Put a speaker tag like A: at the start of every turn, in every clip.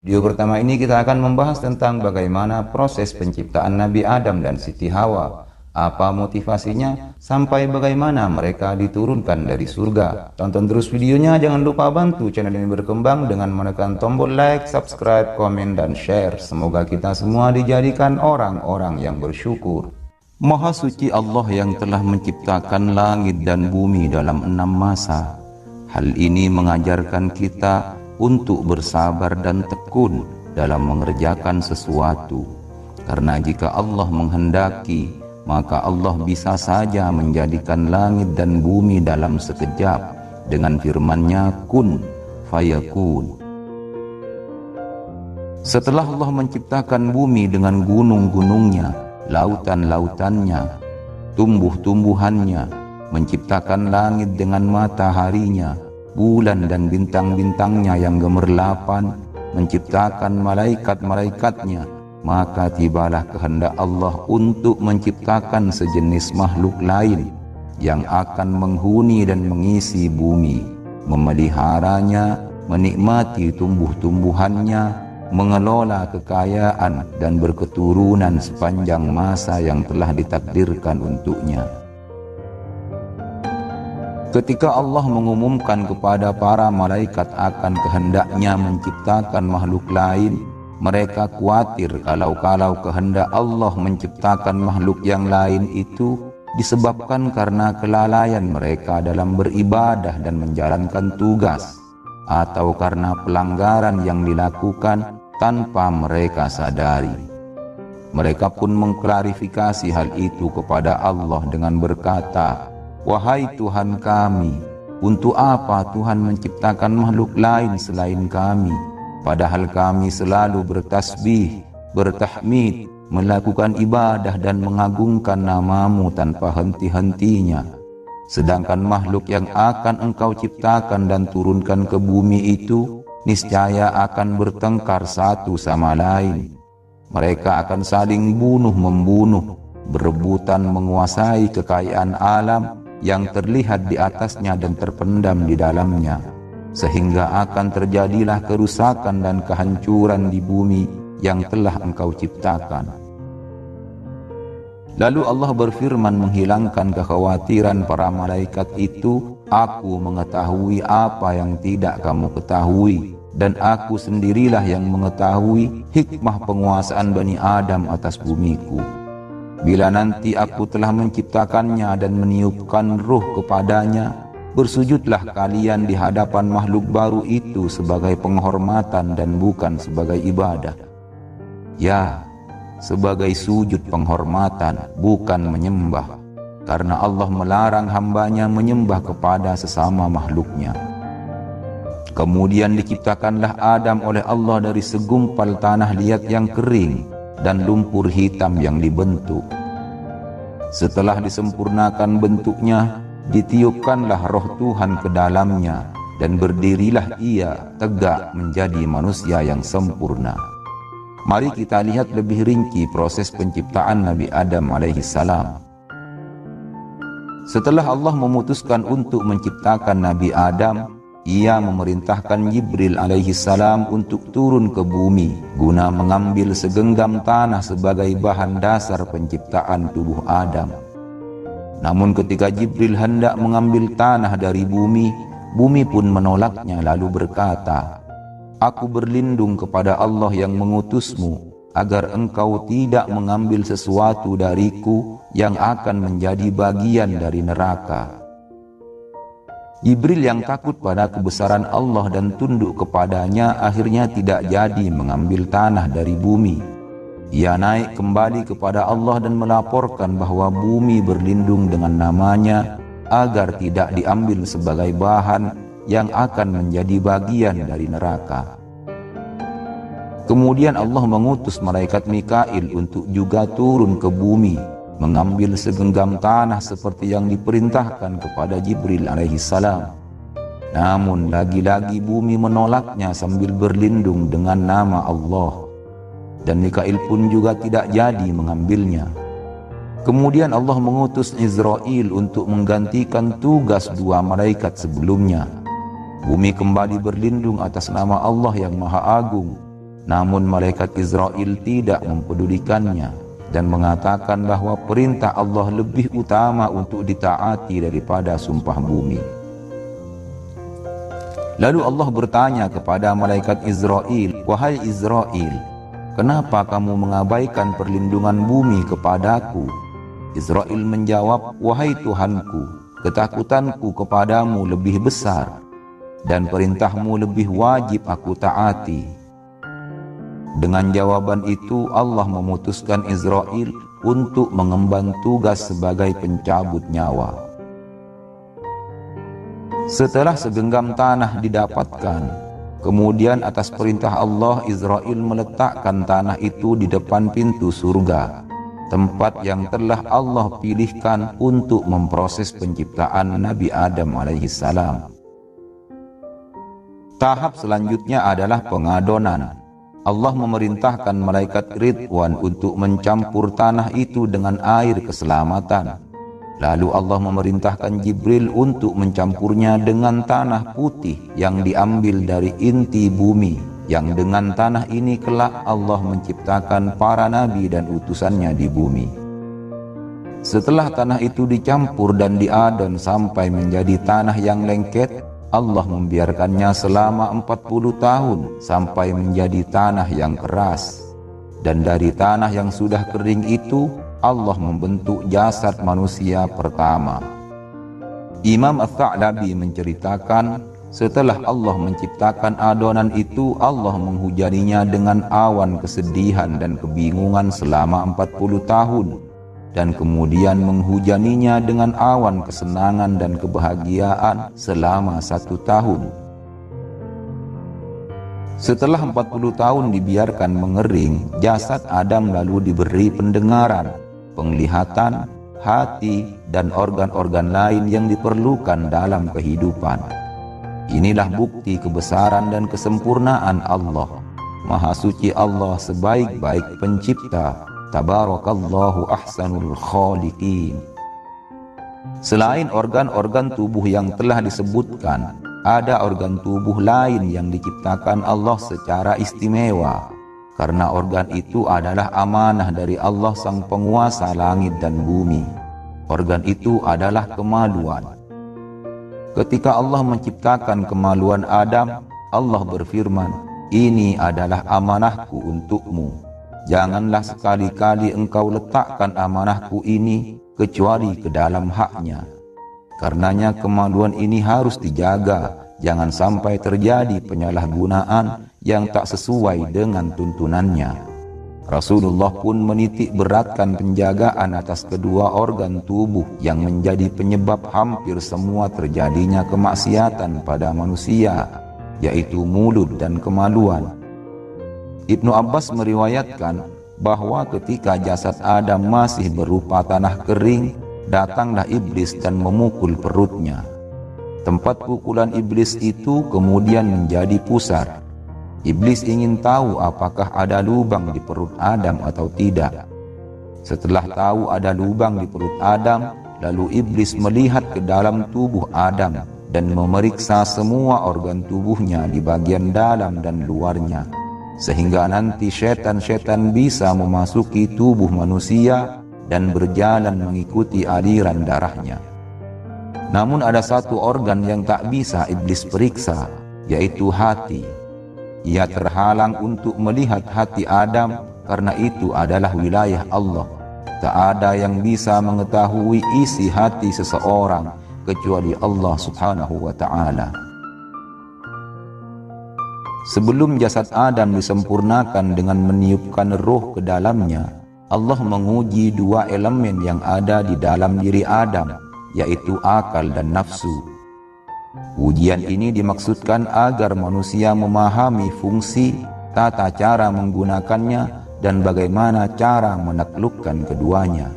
A: Video pertama ini kita akan membahas tentang bagaimana proses penciptaan Nabi Adam dan Siti Hawa, apa motivasinya, sampai bagaimana mereka diturunkan dari surga. Tonton terus videonya, jangan lupa bantu channel ini berkembang dengan menekan tombol like, subscribe, komen, dan share. Semoga kita semua dijadikan orang-orang yang bersyukur. Maha suci Allah yang telah menciptakan langit dan bumi dalam 6 masa. Hal ini mengajarkan kita untuk bersabar dan tekun dalam mengerjakan sesuatu. Karena jika Allah menghendaki, maka Allah bisa saja menjadikan langit dan bumi dalam sekejap dengan firman-Nya kun fayakun. Setelah Allah menciptakan bumi dengan gunung-gunungnya, lautan-lautannya, tumbuh-tumbuhannya, menciptakan langit dengan mataharinya, bulan dan bintang-bintangnya yang gemerlapan, menciptakan malaikat-malaikatnya, maka tibalah kehendak Allah untuk menciptakan sejenis makhluk lain yang akan menghuni dan mengisi bumi, memeliharanya, menikmati tumbuh-tumbuhannya, mengelola kekayaan dan berketurunan sepanjang masa yang telah ditakdirkan untuknya. Ketika Allah mengumumkan kepada para malaikat akan kehendaknya menciptakan makhluk lain, mereka khawatir kalau kehendak Allah menciptakan makhluk yang lain itu disebabkan karena kelalaian mereka dalam beribadah dan menjalankan tugas, atau karena pelanggaran yang dilakukan tanpa mereka sadari. Mereka pun mengklarifikasi hal itu kepada Allah dengan berkata, "Wahai Tuhan kami, untuk apa Tuhan menciptakan makhluk lain selain kami? Padahal kami selalu bertasbih, bertahmid, melakukan ibadah dan mengagungkan nama-Mu tanpa henti-hentinya. Sedangkan makhluk yang akan Engkau ciptakan dan turunkan ke bumi itu niscaya akan bertengkar satu sama lain. Mereka akan saling bunuh-membunuh, berebutan menguasai kekayaan alam yang terlihat di atasnya dan terpendam di dalamnya, sehingga akan terjadilah kerusakan dan kehancuran di bumi yang telah Engkau ciptakan." Lalu Allah berfirman menghilangkan kekhawatiran para malaikat itu, "Aku mengetahui apa yang tidak kamu ketahui, dan aku sendirilah yang mengetahui hikmah penguasaan Bani Adam atas bumiku. Bila nanti aku telah menciptakannya dan meniupkan ruh kepadanya, bersujudlah kalian di hadapan makhluk baru itu sebagai penghormatan dan bukan sebagai ibadah. Ya, sebagai sujud penghormatan, bukan menyembah, karena Allah melarang hambanya menyembah kepada sesama makhluknya." Kemudian diciptakanlah Adam oleh Allah dari segumpal tanah liat yang kering dan lumpur hitam yang dibentuk. Setelah disempurnakan bentuknya, ditiupkanlah roh Tuhan ke dalamnya, dan berdirilah ia tegak menjadi manusia yang sempurna. Mari kita lihat lebih rinci proses penciptaan Nabi Adam alaihissalam. Setelah Allah memutuskan untuk menciptakan Nabi Adam, Ia memerintahkan Jibril alaihissalam untuk turun ke bumi guna mengambil segenggam tanah sebagai bahan dasar penciptaan tubuh Adam. Namun ketika Jibril hendak mengambil tanah dari bumi, bumi pun menolaknya lalu berkata, "Aku berlindung kepada Allah yang mengutusmu agar engkau tidak mengambil sesuatu dariku yang akan menjadi bagian dari neraka." Jibril yang takut pada kebesaran Allah dan tunduk kepadanya akhirnya tidak jadi mengambil tanah dari bumi. Ia naik kembali kepada Allah dan melaporkan bahwa bumi berlindung dengan namanya agar tidak diambil sebagai bahan yang akan menjadi bagian dari neraka. Kemudian Allah mengutus malaikat Mikail untuk juga turun ke bumi, mengambil segenggam tanah seperti yang diperintahkan kepada Jibril alaihissalam. Namun lagi-lagi bumi menolaknya sambil berlindung dengan nama Allah, dan Mikail pun juga tidak jadi mengambilnya. Kemudian Allah mengutus Israel untuk menggantikan tugas 2 malaikat sebelumnya. Bumi kembali berlindung atas nama Allah yang Maha Agung, Namun malaikat Israel tidak mempedulikannya dan mengatakan bahwa perintah Allah lebih utama untuk ditaati daripada sumpah bumi. Lalu Allah bertanya kepada malaikat Israel, "Wahai Israel, kenapa kamu mengabaikan perlindungan bumi kepadaku?" Israel menjawab, "Wahai Tuhanku, ketakutanku kepadamu lebih besar dan perintahmu lebih wajib aku taati." Dengan jawaban itu Allah memutuskan Israel untuk mengemban tugas sebagai pencabut nyawa. Setelah segenggam tanah didapatkan, kemudian atas perintah Allah Israel meletakkan tanah itu di depan pintu surga, tempat yang telah Allah pilihkan untuk memproses penciptaan Nabi Adam alaihissalam. Tahap selanjutnya adalah pengadonan. Allah memerintahkan malaikat Ridwan untuk mencampur tanah itu dengan air keselamatan. Lalu Allah memerintahkan Jibril untuk mencampurnya dengan tanah putih yang diambil dari inti bumi, yang dengan tanah ini kelak Allah menciptakan para nabi dan utusannya di bumi. Setelah tanah itu dicampur dan diadon sampai menjadi tanah yang lengket, Allah membiarkannya selama 40 tahun sampai menjadi tanah yang keras. Dan dari tanah yang sudah kering itu, Allah membentuk jasad manusia pertama. Imam Ats-Tsa'labi menceritakan, setelah Allah menciptakan adonan itu, Allah menghujaninya dengan awan kesedihan dan kebingungan selama 40 tahun, dan kemudian menghujaninya dengan awan kesenangan dan kebahagiaan selama 1 tahun. Setelah 40 tahun dibiarkan mengering, jasad Adam lalu diberi pendengaran, penglihatan, hati, dan organ-organ lain yang diperlukan dalam kehidupan. Inilah bukti kebesaran dan kesempurnaan Allah. Maha suci Allah sebaik-baik pencipta. Tabarakallahu ahsanul khaliqin. Selain organ-organ tubuh yang telah disebutkan, ada organ tubuh lain yang diciptakan Allah secara istimewa, karena organ itu adalah amanah dari Allah sang penguasa langit dan bumi. Organ itu adalah kemaluan. Ketika Allah menciptakan kemaluan Adam, Allah berfirman, "Ini adalah amanahku untukmu. Janganlah sekali-kali engkau letakkan amanahku ini kecuali ke dalam haknya." Karenanya kemaluan ini harus dijaga, jangan sampai terjadi penyalahgunaan yang tak sesuai dengan tuntunannya. Rasulullah pun menitik beratkan penjagaan atas kedua organ tubuh yang menjadi penyebab hampir semua terjadinya kemaksiatan pada manusia, yaitu mulut dan kemaluan. Ibnu Abbas meriwayatkan bahwa ketika jasad Adam masih berupa tanah kering, datanglah iblis dan memukul perutnya. Tempat pukulan iblis itu kemudian menjadi pusar. Iblis ingin tahu apakah ada lubang di perut Adam atau tidak. Setelah tahu ada lubang di perut Adam, lalu iblis melihat ke dalam tubuh Adam dan memeriksa semua organ tubuhnya di bagian dalam dan luarnya, sehingga nanti setan-setan bisa memasuki tubuh manusia dan berjalan mengikuti aliran darahnya. Namun ada satu organ yang tak bisa iblis periksa, yaitu hati. Ia terhalang untuk melihat hati Adam karena itu adalah wilayah Allah. Tak ada yang bisa mengetahui isi hati seseorang kecuali Allah Subhanahu wa ta'ala. Sebelum jasad Adam disempurnakan dengan meniupkan roh ke dalamnya, Allah menguji dua elemen yang ada di dalam diri Adam, yaitu akal dan nafsu. Ujian ini dimaksudkan agar manusia memahami fungsi, tata cara menggunakannya, dan bagaimana cara menaklukkan keduanya.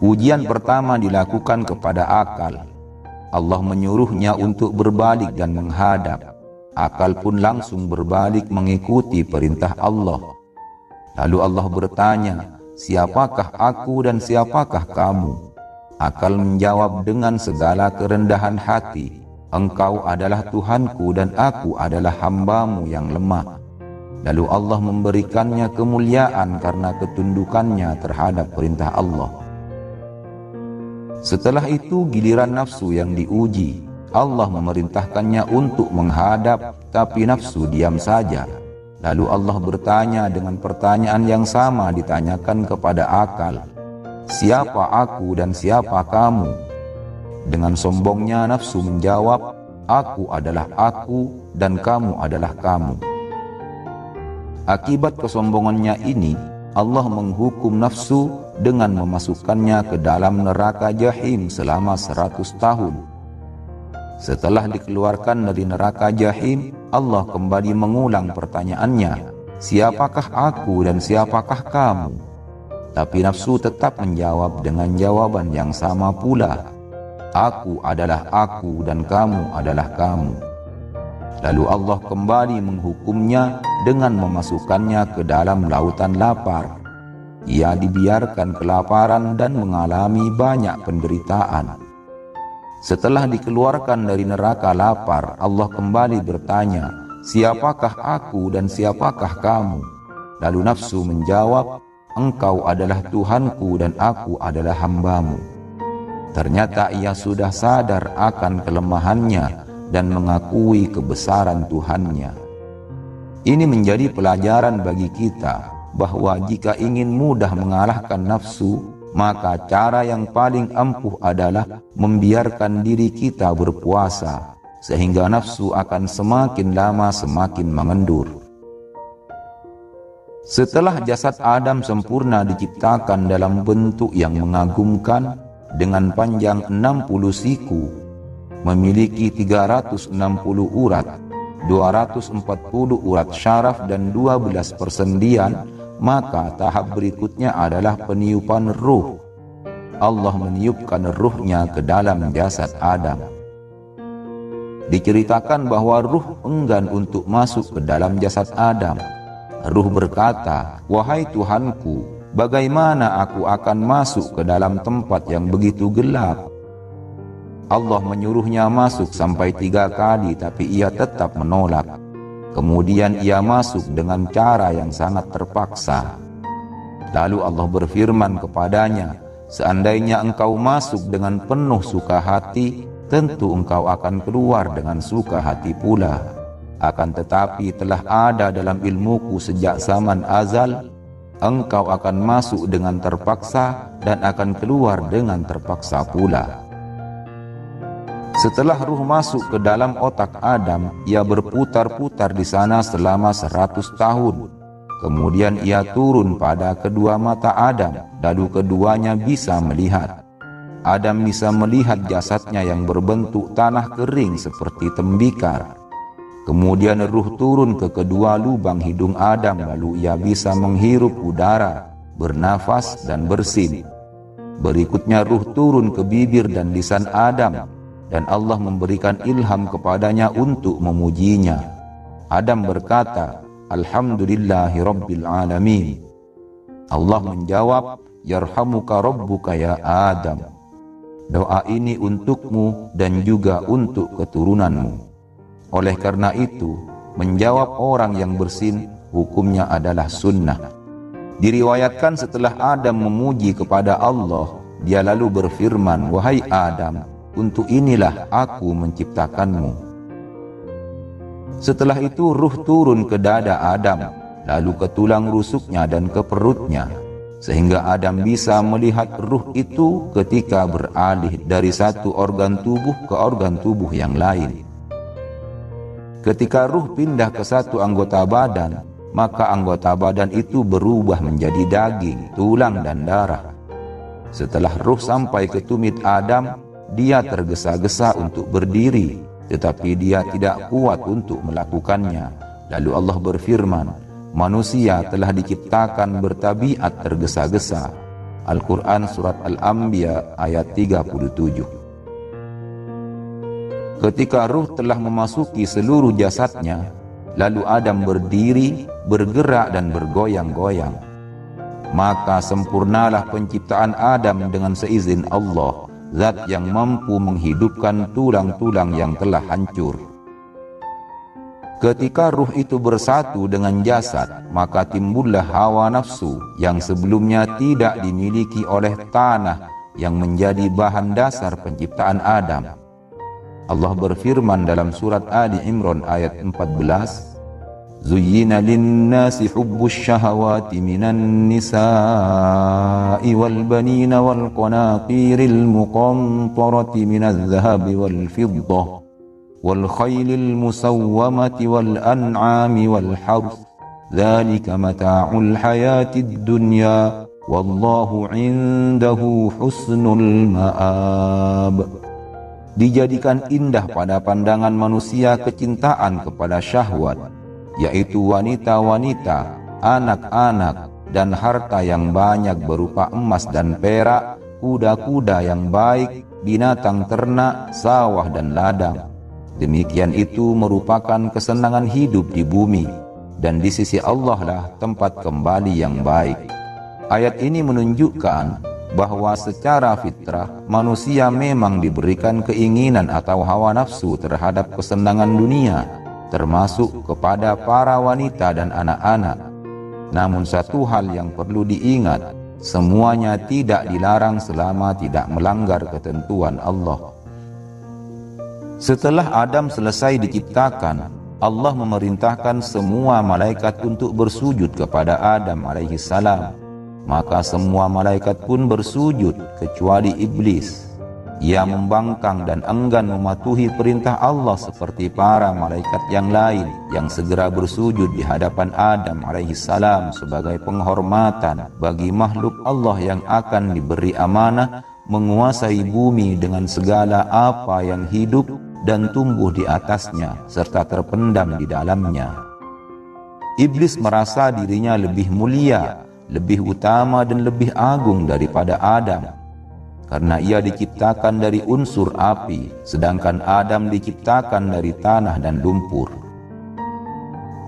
A: Ujian pertama dilakukan kepada akal. Allah menyuruhnya untuk berbalik dan menghadap. Akal pun langsung berbalik mengikuti perintah Allah. Lalu Allah bertanya, "Siapakah aku dan siapakah kamu?" Akal menjawab dengan segala kerendahan hati, "Engkau adalah Tuhanku dan aku adalah hambamu yang lemah." Lalu Allah memberikannya kemuliaan karena ketundukannya terhadap perintah Allah. Setelah itu giliran nafsu yang diuji. Allah memerintahkannya untuk menghadap, tapi nafsu diam saja. Lalu Allah bertanya dengan pertanyaan yang sama ditanyakan kepada akal. Siapa aku dan siapa kamu? Dengan sombongnya nafsu menjawab, aku adalah aku dan kamu adalah kamu. Akibat kesombongannya ini, Allah menghukum nafsu dengan memasukkannya ke dalam neraka Jahim selama 100 tahun. Setelah dikeluarkan dari neraka Jahim, Allah kembali mengulang pertanyaannya, siapakah aku dan siapakah kamu? Tapi nafsu tetap menjawab dengan jawaban yang sama pula, aku adalah aku dan kamu adalah kamu. Lalu Allah kembali menghukumnya dengan memasukkannya ke dalam lautan lapar. Ia dibiarkan kelaparan dan mengalami banyak penderitaan. Setelah dikeluarkan dari neraka lapar, Allah kembali bertanya, siapakah aku dan siapakah kamu? Lalu nafsu menjawab, engkau adalah Tuhanku dan aku adalah hambamu. Ternyata ia sudah sadar akan kelemahannya dan mengakui kebesaran Tuhannya. Ini menjadi pelajaran bagi kita bahwa jika ingin mudah mengalahkan nafsu, maka cara yang paling ampuh adalah membiarkan diri kita berpuasa, sehingga nafsu akan semakin lama semakin mengendur. Setelah jasad Adam sempurna diciptakan dalam bentuk yang mengagumkan dengan panjang 60 siku, memiliki 360 urat, 240 urat syaraf dan 12 persendian, maka tahap berikutnya adalah peniupan ruh. Allah meniupkan ruhnya ke dalam jasad Adam. Diceritakan bahwa ruh enggan untuk masuk ke dalam jasad Adam. Ruh berkata, wahai Tuhanku, bagaimana aku akan masuk ke dalam tempat yang begitu gelap? Allah menyuruhnya masuk sampai 3 kali, tapi ia tetap menolak. Kemudian ia masuk dengan cara yang sangat terpaksa. Lalu Allah berfirman kepadanya, seandainya engkau masuk dengan penuh suka hati, tentu engkau akan keluar dengan suka hati pula. Akan tetapi telah ada dalam ilmuku sejak zaman azal, engkau akan masuk dengan terpaksa dan akan keluar dengan terpaksa pula. Setelah ruh masuk ke dalam otak Adam, ia berputar-putar di sana selama 100 tahun. Kemudian ia turun pada kedua mata Adam, lalu keduanya bisa melihat. Adam bisa melihat jasadnya yang berbentuk tanah kering seperti tembikar. Kemudian ruh turun ke kedua lubang hidung Adam, lalu ia bisa menghirup udara, bernafas dan bersin. Berikutnya ruh turun ke bibir dan lisan Adam, dan Allah memberikan ilham kepadanya untuk memujinya. Adam berkata, Alhamdulillahi Rabbil Alamin. Allah menjawab, Yarhamuka Rabbuka ya Adam. Doa ini untukmu dan juga untuk keturunanmu. Oleh karena itu, menjawab orang yang bersin hukumnya adalah sunnah. Diriwayatkan setelah Adam memuji kepada Allah, dia lalu berfirman, wahai Adam, untuk inilah aku menciptakanmu. Setelah itu ruh turun ke dada Adam, lalu ke tulang rusuknya dan ke perutnya, sehingga Adam bisa melihat ruh itu ketika beralih dari satu organ tubuh ke organ tubuh yang lain. Ketika ruh pindah ke satu anggota badan, maka anggota badan itu berubah menjadi daging, tulang dan darah. Setelah ruh sampai ke tumit Adam, dia tergesa-gesa untuk berdiri, tetapi dia tidak kuat untuk melakukannya. Lalu Allah berfirman, manusia telah diciptakan bertabiat tergesa-gesa. Al-Quran Surat Al-Anbiya ayat 37. Ketika ruh telah memasuki seluruh jasadnya, lalu Adam berdiri, bergerak dan bergoyang-goyang. Maka sempurnalah penciptaan Adam dengan seizin Allah, Zat yang mampu menghidupkan tulang-tulang yang telah hancur. Ketika ruh itu bersatu dengan jasad, maka timbullah hawa nafsu yang sebelumnya tidak dimiliki oleh tanah yang menjadi bahan dasar penciptaan Adam. Allah berfirman dalam surat Ali Imran ayat 14, Zuyyina linnasi hubbus syahawati minan nisa'i wal banina wal qanatiril muqantarati minaz zahabi wal fiddah wal khaylil musawwamati wal an'ami wal harth dzalika mata'ul hayatid dunya wallahu 'indahu husnul ma'ab. Dijadikan indah pada pandangan manusia kecintaan kepada syahwat, yaitu wanita-wanita, anak-anak, dan harta yang banyak berupa emas dan perak, kuda-kuda yang baik, binatang ternak, sawah dan ladang. Demikian itu merupakan kesenangan hidup di bumi, dan di sisi Allah lah tempat kembali yang baik. Ayat ini menunjukkan bahwa secara fitrah manusia memang diberikan keinginan atau hawa nafsu terhadap kesenangan dunia, termasuk kepada para wanita dan anak-anak. Namun satu hal yang perlu diingat, semuanya tidak dilarang selama tidak melanggar ketentuan Allah. Setelah Adam selesai diciptakan, Allah memerintahkan semua malaikat untuk bersujud kepada Adam alaihi salam. Maka semua malaikat pun bersujud kecuali iblis. Ia membangkang dan enggan mematuhi perintah Allah seperti para malaikat yang lain yang segera bersujud di hadapan Adam alaihi salam sebagai penghormatan bagi makhluk Allah yang akan diberi amanah menguasai bumi dengan segala apa yang hidup dan tumbuh di atasnya serta terpendam di dalamnya. Iblis merasa dirinya lebih mulia, lebih utama dan lebih agung daripada Adam, karena ia diciptakan dari unsur api, sedangkan Adam diciptakan dari tanah dan lumpur.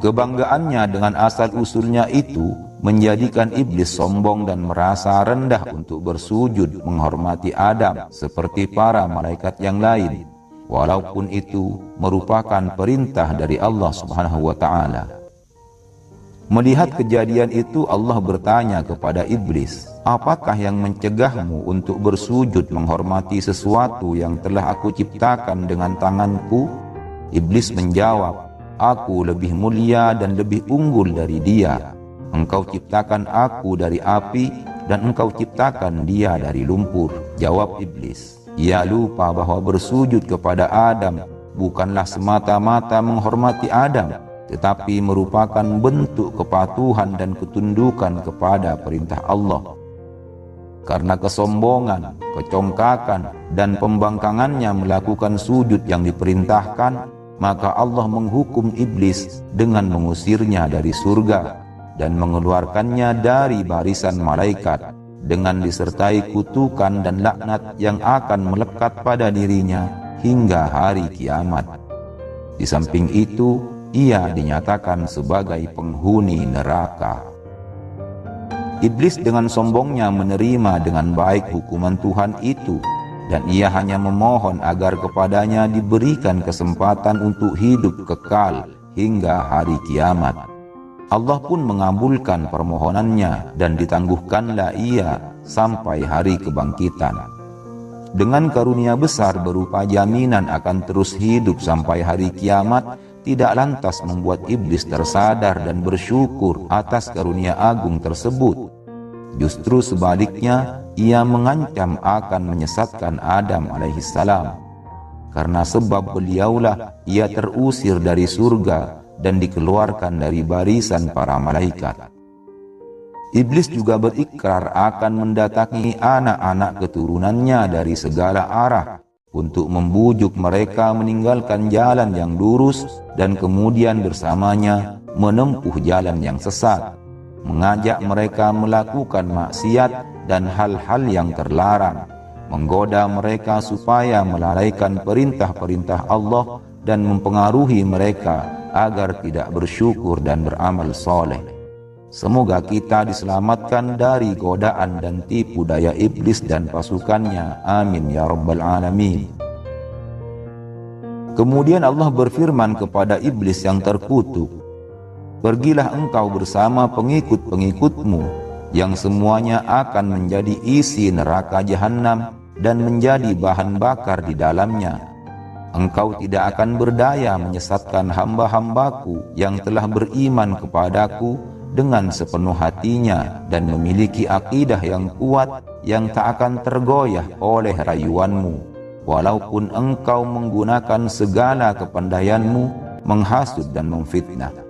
A: Kebanggaannya dengan asal-usulnya itu menjadikan iblis sombong dan merasa rendah untuk bersujud menghormati Adam seperti para malaikat yang lain, walaupun itu merupakan perintah dari Allah Subhanahu wa Ta'ala. Melihat kejadian itu, Allah bertanya kepada iblis, apakah yang mencegahmu untuk bersujud menghormati sesuatu yang telah aku ciptakan dengan tanganku? Iblis menjawab, aku lebih mulia dan lebih unggul dari dia. Engkau ciptakan aku dari api dan engkau ciptakan dia dari lumpur. Jawab iblis. Ia lupa bahwa bersujud kepada Adam bukanlah semata-mata menghormati Adam, tetapi merupakan bentuk kepatuhan dan ketundukan kepada perintah Allah. Karena kesombongan, kecongkakan, dan pembangkangannya melakukan sujud yang diperintahkan, maka Allah menghukum iblis dengan mengusirnya dari surga dan mengeluarkannya dari barisan malaikat dengan disertai kutukan dan laknat yang akan melekat pada dirinya hingga hari kiamat. Di samping itu, ia dinyatakan sebagai penghuni neraka. Iblis dengan sombongnya menerima dengan baik hukuman Tuhan itu, dan ia hanya memohon agar kepadanya diberikan kesempatan untuk hidup kekal hingga hari kiamat. Allah pun mengabulkan permohonannya dan ditangguhkanlah ia sampai hari kebangkitan. Dengan karunia besar berupa jaminan akan terus hidup sampai hari kiamat, tidak lantas membuat iblis tersadar dan bersyukur atas karunia agung tersebut. Justru sebaliknya, ia mengancam akan menyesatkan Adam alaihissalam. Karena sebab beliaulah ia terusir dari surga dan dikeluarkan dari barisan para malaikat. Iblis juga berikrar akan mendatangi anak-anak keturunannya dari segala arah untuk membujuk mereka meninggalkan jalan yang lurus dan kemudian bersamanya menempuh jalan yang sesat, mengajak mereka melakukan maksiat dan hal-hal yang terlarang, menggoda mereka supaya melalaikan perintah-perintah Allah dan mempengaruhi mereka agar tidak bersyukur dan beramal soleh. Semoga kita diselamatkan dari godaan dan tipu daya iblis dan pasukannya. Amin ya rabbal alamin. Kemudian Allah berfirman kepada iblis yang terkutuk, "Pergilah engkau bersama pengikut-pengikutmu yang semuanya akan menjadi isi neraka jahanam dan menjadi bahan bakar di dalamnya. Engkau tidak akan berdaya menyesatkan hamba-hambaku yang telah beriman kepadaku dengan sepenuh hatinya dan memiliki akidah yang kuat yang tak akan tergoyah oleh rayuanmu. Walaupun engkau menggunakan segala kepandaianmu menghasut dan memfitnah."